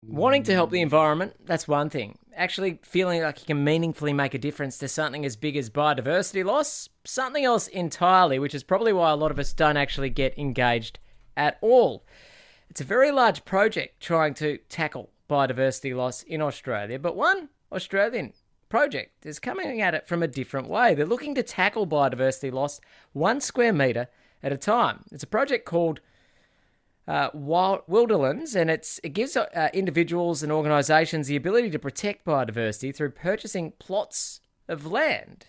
Wanting to help the environment, that's one thing. Actually feeling like you can meaningfully make a difference to something as big as biodiversity loss, something else entirely, which is probably why a lot of us don't actually get engaged at all. It's a very large project trying to tackle biodiversity loss in Australia, but one Australian project is coming at it from a different way. They're looking to tackle biodiversity loss 1 square metre at a time. It's a project called Wilderlands, and it gives individuals and organisations the ability to protect biodiversity through purchasing plots of land.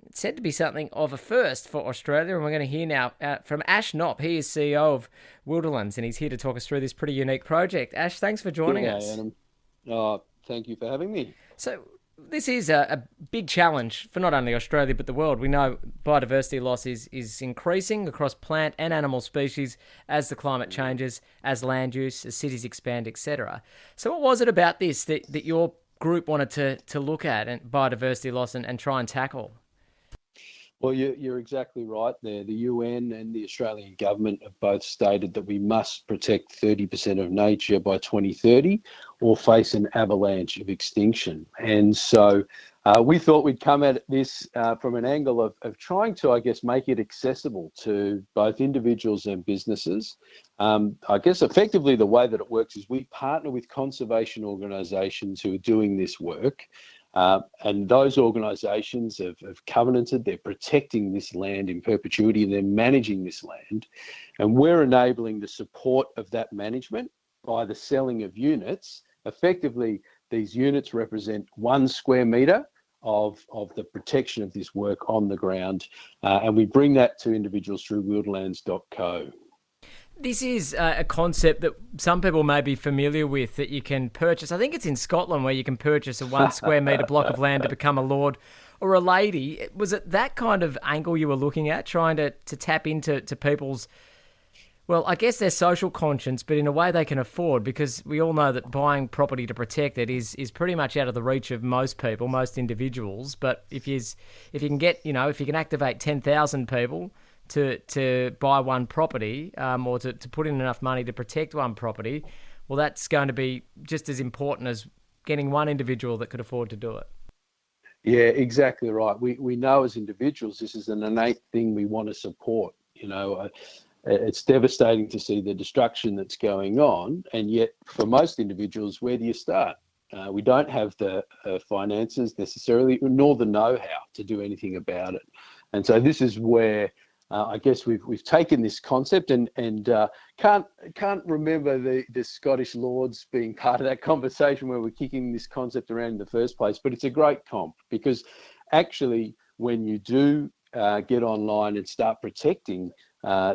It's said to be something of a first for Australia, and we're going to hear now from Ash Knopp. He is CEO of Wilderlands, and he's here to talk us through this pretty unique project. Ash, thanks for joining G'day, us. Adam. Thank you for having me. So, this is a big challenge for not only Australia but the world. We know biodiversity loss is increasing across plant and animal species as the climate changes, as land use, as cities expand, etc. So, what was it about this that your group wanted to look at and biodiversity loss and try and tackle? Well, you're exactly right there. The UN and the Australian government have both stated that we must protect 30% of nature by 2030 or face an avalanche of extinction. And so we thought we'd come at this from an angle of trying to, I guess, make it accessible to both individuals and businesses. I guess effectively the way that it works is we partner with conservation organisations who are doing this work. And those organisations have covenanted, they're protecting this land in perpetuity and they're managing this land. And we're enabling the support of that management by the selling of units. Effectively, these units represent 1 square metre of the protection of this work on the ground. And we bring that to individuals through wildlands.co. This is a concept that some people may be familiar with that you can purchase. I think it's in Scotland where you can purchase a 1 square metre block of land to become a lord or a lady. Was it that kind of angle you were looking at, trying to tap into people's, well, I guess their social conscience, but in a way they can afford, because we all know that buying property to protect it is pretty much out of the reach of most people, most individuals. But if you can get, if you can activate 10,000 people to buy one property, or to put in enough money to protect one property, well, that's going to be just as important as getting one individual that could afford to do it. Yeah, exactly right. We know as individuals this is an innate thing we want to support. It's devastating to see the destruction that's going on, and yet for most individuals, where do you start? We don't have the finances necessarily, nor the know-how to do anything about it. And so this is where I guess we've taken this concept and can't remember the Scottish Lords being part of that conversation where we're kicking this concept around in the first place. But it's a great comp because actually when you do get online and start protecting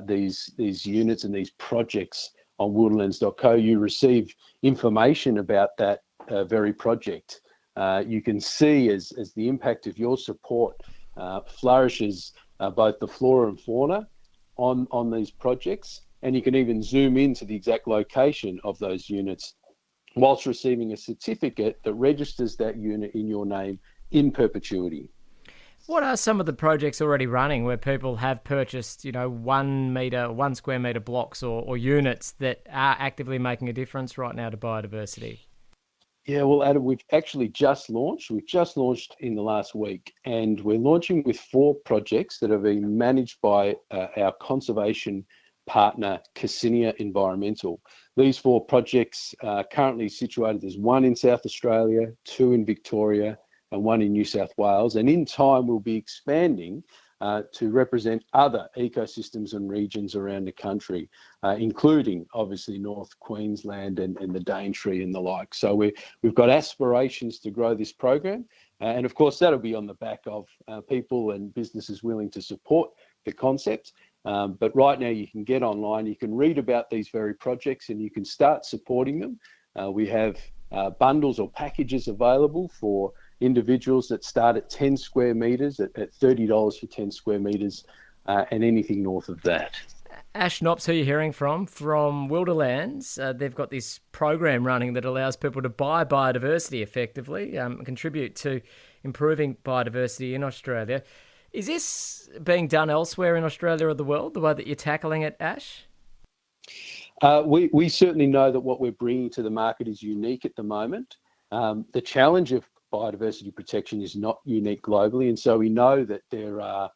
these units and these projects on wildlands.co, you receive information about that very project. You can see as the impact of your support flourishes both the flora and fauna on these projects, and you can even zoom into the exact location of those units whilst receiving a certificate that registers that unit in your name in perpetuity. What are some of the projects already running where people have purchased, 1 square metre blocks or units that are actively making a difference right now to biodiversity? Yeah, well, Adam, we've actually just launched. We've just launched in the last week, and we're launching with 4 projects that are being managed by our conservation partner, Cassinia Environmental. These 4 projects are currently situated. There's 1 in South Australia, 2 in Victoria, and 1 in New South Wales. And in time, we'll be expanding to represent other ecosystems and regions around the country, including obviously North Queensland and the Daintree and the like. So we've got aspirations to grow this program. And of course, that'll be on the back of people and businesses willing to support the concept. But right now you can get online, you can read about these very projects and you can start supporting them. We have bundles or packages available for individuals that start at 10 square metres at $30 for 10 square metres and anything north of that. Ash Knops, who you're hearing from Wilderlands, they've got this program running that allows people to buy biodiversity effectively, contribute to improving biodiversity in Australia. Is this being done elsewhere in Australia or the world, the way that you're tackling it, Ash? We certainly know that what we're bringing to the market is unique at the moment. The challenge of biodiversity protection is not unique globally, and so we know that there are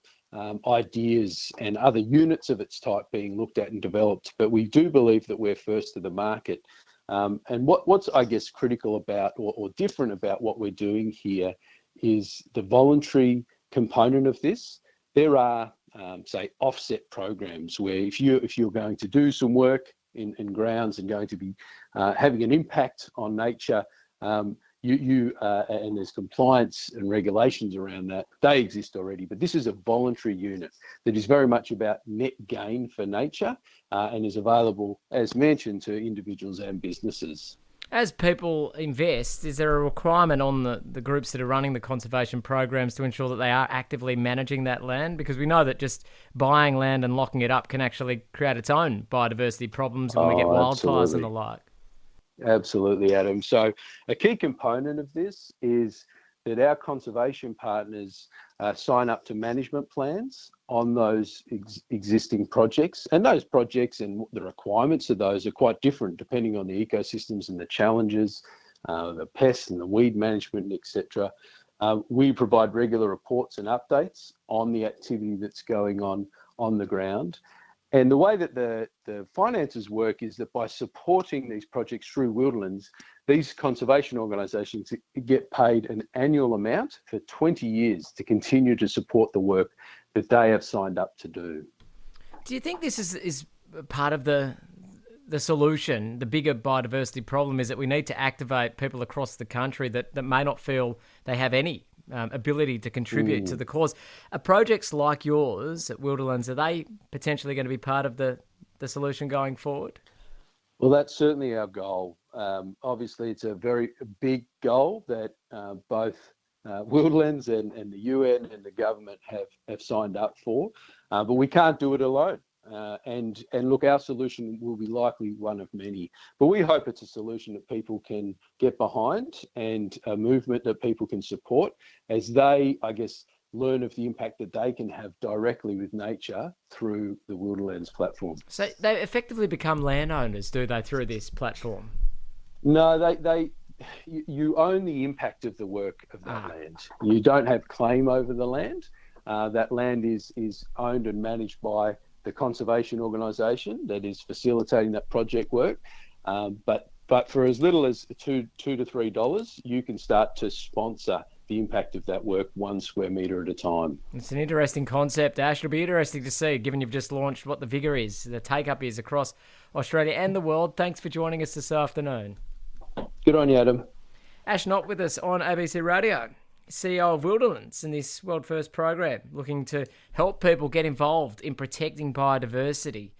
ideas and other units of its type being looked at and developed, but we do believe that we're first to the market. And what's, I guess, critical about or different about what we're doing here is the voluntary component of this. There are, say, offset programs where if you're going to do some work in grounds and going to be having an impact on nature, and there's compliance and regulations around that. They exist already, but this is a voluntary unit that is very much about net gain for nature and is available, as mentioned, to individuals and businesses. As people invest, is there a requirement on the groups that are running the conservation programs to ensure that they are actively managing that land? Because we know that just buying land and locking it up can actually create its own biodiversity problems when we get wildfires and the like. Absolutely, Adam. So a key component of this is that our conservation partners sign up to management plans on those existing projects. And those projects and the requirements of those are quite different depending on the ecosystems and the challenges, the pests and the weed management, etc. We provide regular reports and updates on the activity that's going on the ground. And the way that the finances work is that by supporting these projects through Wilderlands, these conservation organisations get paid an annual amount for 20 years to continue to support the work that they have signed up to do. Do you think this is part of the solution? The bigger biodiversity problem is that we need to activate people across the country that may not feel they have any ability to contribute to the cause. Are projects like yours at Wilderlands, are they potentially going to be part of the solution going forward? Well, that's certainly our goal. Obviously, it's a very big goal that both Wilderlands and the UN and the government have signed up for, but we can't do it alone. And look, our solution will be likely one of many, but we hope it's a solution that people can get behind and a movement that people can support as they, I guess, learn of the impact that they can have directly with nature through the Wilderlands platform. So they effectively become landowners, do they, through this platform? No, you own the impact of the work of that land. You don't have claim over the land. That land is owned and managed by the conservation organisation that is facilitating that project work. But for as little as $2 to $3, you can start to sponsor the impact of that work 1 square metre at a time. It's an interesting concept, Ash. It'll be interesting to see, given you've just launched, what the vigour is, the take-up is across Australia and the world. Thanks for joining us this afternoon. Good on you, Adam. Ash Knott with us on ABC Radio, CEO of Wilderlands in this World First program, looking to help people get involved in protecting biodiversity.